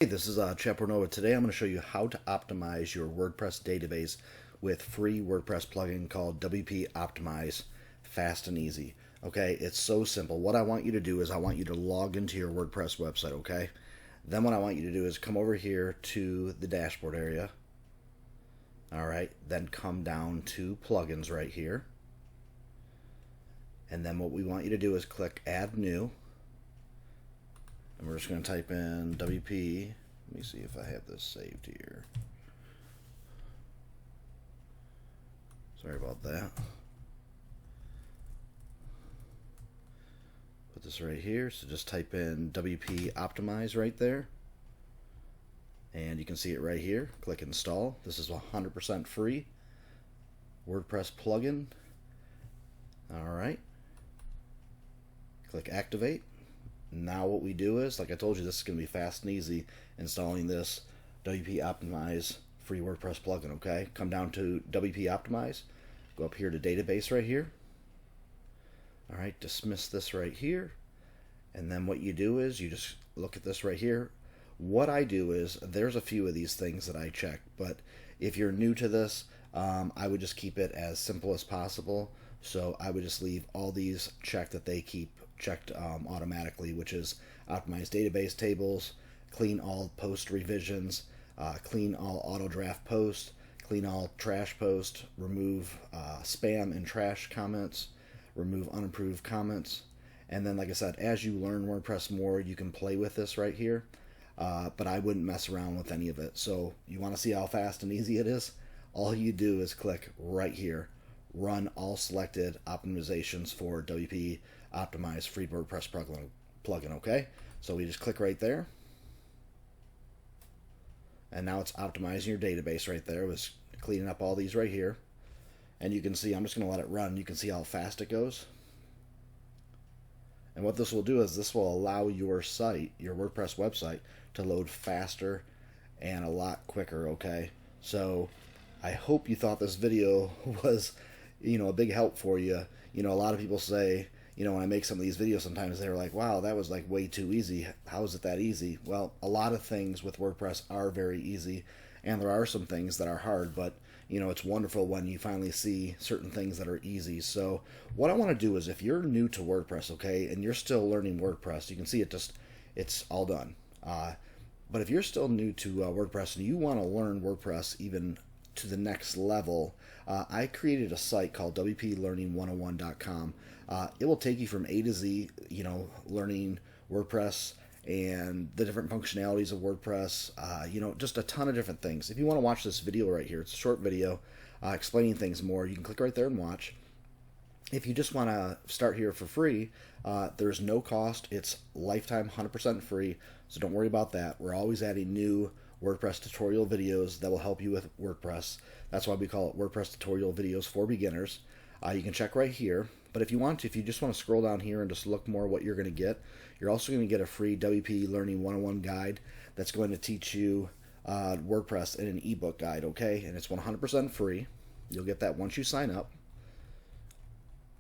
Hey, this is Chapornova. Today I'm going to show you how to optimize your WordPress database with free WordPress plugin called wp-optiimize, fast and easy. Okay, it's so simple. What I want you to do is I want you to log into your WordPress website, okay? Then what I want you to do is come over here to the dashboard area. All right, then come down to plugins right here. And then what we want you to do is click add new. And we're just going to type in WP. Let me see if I have this saved here. Sorry about that. Put this right here. So just type in wp-optiimize right there. And you can see it right here. Click install. This is 100% free WordPress plugin. All right. Click activate. Now what we do is, like I told you, this is going to be fast and easy installing this wp-optiimize free WordPress plugin, okay? Come down to wp-optiimize, go up here to database right here. All right, dismiss this right here. And then what you do is you just look at this right here. What I do is, there's a few of these things that I check, but if you're new to this, I would just keep it as simple as possible. So I would just leave all these checked that they keep checked automatically, which is optimize database tables, clean all post revisions, clean all auto draft posts, clean all trash posts, remove spam and trash comments, remove unapproved comments. And then, like I said, as you learn WordPress more, you can play with this right here, but I wouldn't mess around with any of it. So you want to see how fast and easy it is? All you do is click right here, run all selected optimizations for wp-optiimize free WordPress plugin, okay? So we just click right there. And now it's optimizing your database right there. It was cleaning up all these right here. And you can see, I'm just going to let it run. You can see how fast it goes. And what this will do is this will allow your site, your WordPress website, to load faster and a lot quicker, okay? So I hope you thought this video was a big help for you. A lot of people say, when I make some of these videos, sometimes they're like, wow, that was like way too easy. How is it that easy? Well, a lot of things with WordPress are very easy, and there are some things that are hard, but it's wonderful when you finally see certain things that are easy. So what I want to do is, if you're new to WordPress, okay, and you're still learning WordPress, you can see it's all done. But if you're still new to WordPress and you want to learn WordPress even to the next level, I created a site called wplearning101.com. It will take you from A to Z, learning WordPress and the different functionalities of WordPress, just a ton of different things. If you want to watch this video right here, it's a short video explaining things more, you can click right there and watch. If you just want to start here for free, there's no cost. It's lifetime 100% free, so don't worry about that. We're always adding new WordPress tutorial videos that will help you with WordPress. That's why we call it WordPress tutorial videos for beginners. You can check right here. But if you just want to scroll down here and just look more what you're going to get, you're also going to get a free WP Learning 101 guide that's going to teach you WordPress in an ebook guide, okay? And it's 100% free. You'll get that once you sign up.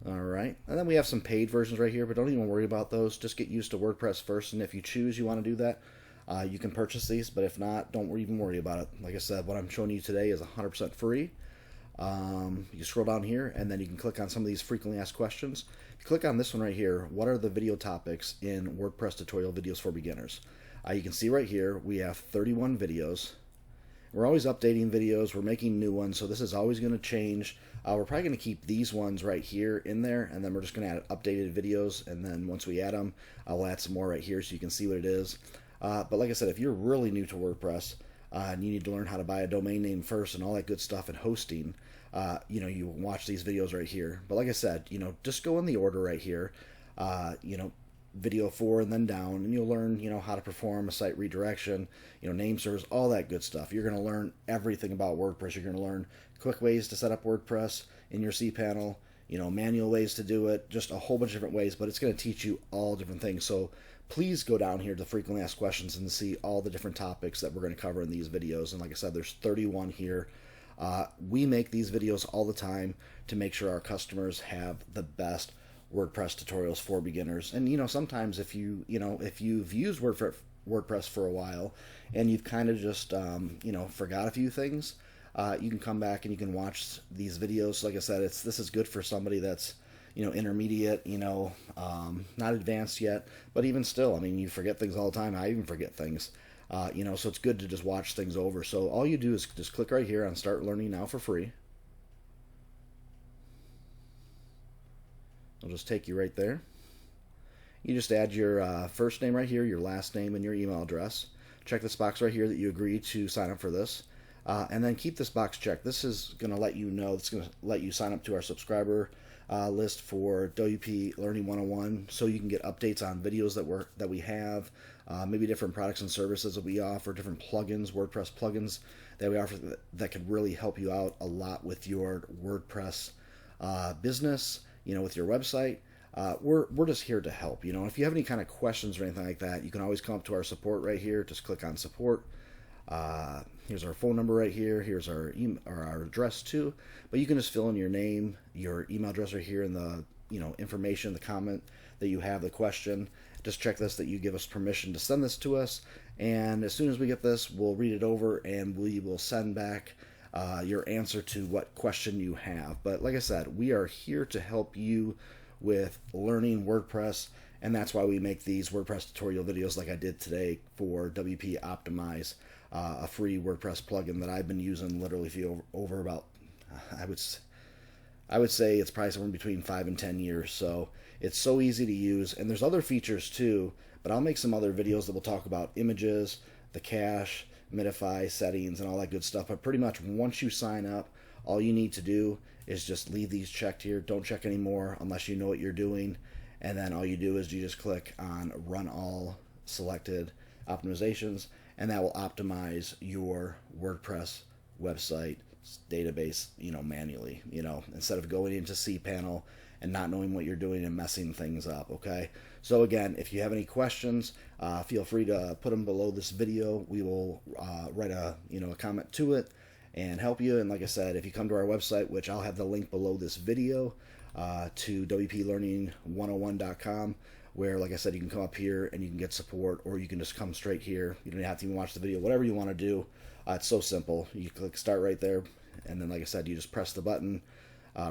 All right, and then we have some paid versions right here, but don't even worry about those. Just get used to WordPress first, and if you choose you want to do that, you can purchase these, but if not, don't even worry about it. Like I said, what I'm showing you today is 100% free. You scroll down here, and then you can click on some of these frequently asked questions. If you click on this one right here, what are the video topics in WordPress tutorial videos for beginners? You can see right here, we have 31 videos. We're always updating videos. We're making new ones, so this is always going to change. We're probably going to keep these ones right here in there, and then we're just going to add updated videos, and then once we add them, I'll add some more right here so you can see what it is. But like I said, if you're really new to WordPress and you need to learn how to buy a domain name first and all that good stuff and hosting, you watch these videos right here. But like I said, just go in the order right here. Video 4 and then down, and you'll learn, how to perform a site redirection, name servers, all that good stuff. You're going to learn everything about WordPress. You're going to learn quick ways to set up WordPress in your cPanel, manual ways to do it, just a whole bunch of different ways, but it's going to teach you all different things. So please go down here to frequently asked questions and see all the different topics that we're going to cover in these videos. And like I said, there's 31 here. We make these videos all the time to make sure our customers have the best WordPress tutorials for beginners. And sometimes if you've used WordPress for a while and you've kind of just forgot a few things, you can come back and you can watch these videos. Like I said, this is good for somebody that's intermediate, not advanced yet, but even still, I mean, you forget things all the time. I even forget things, so it's good to just watch things over. So all you do is just click right here on Start Learning Now for free. It'll just take you right there. You just add your first name right here, your last name, and your email address. Check this box right here that you agree to sign up for this. And then keep this box checked. This is going to let you know, it's going to let you sign up to our subscriber list for WP Learning 101, so you can get updates on videos that we have, maybe different products and services that we offer, different plugins, WordPress plugins that we offer that could really help you out a lot with your WordPress business, with your website. We're just here to help. If you have any kind of questions or anything like that, you can always come up to our support right here. Just click on support. Here's our phone number right here. Here's our our address too. But you can just fill in your name, your email address right here, and the information, the comment that you have, the question. Just check this, that you give us permission to send this to us, and as soon as we get this, we'll read it over and we will send back your answer to what question you have. But like I said, we are here to help you with learning WordPress, and that's why we make these WordPress tutorial videos like I did today for wp-optiimize, a free WordPress plugin that I've been using literally for over about, I would say it's probably somewhere between 5 and 10 years. So it's so easy to use, and there's other features too, but I'll make some other videos that will talk about images, the cache, minify settings, and all that good stuff. But pretty much once you sign up, all you need to do is just leave these checked here. Don't check anymore unless you know what you're doing. And then all you do is you just click on Run All Selected Optimizations, and that will optimize your WordPress website database, manually, instead of going into cPanel and not knowing what you're doing and messing things up. Okay. So again, if you have any questions, feel free to put them below this video. We will write a comment to it and help you. And like I said, if you come to our website, which I'll have the link below this video, to wplearning101.com, where, like I said, you can come up here and you can get support, or you can just come straight here. You don't have to even watch the video, whatever you want to do. It's so simple. You click start right there, and then, like I said, you just press the button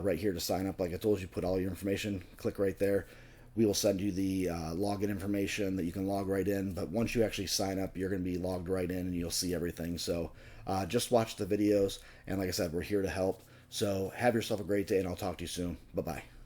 right here to sign up. Like I told you, put all your information, click right there. We will send you the login information that you can log right in, but once you actually sign up, you're going to be logged right in and you'll see everything. So just watch the videos, and like I said, we're here to help. So have yourself a great day, and I'll talk to you soon. Bye-bye.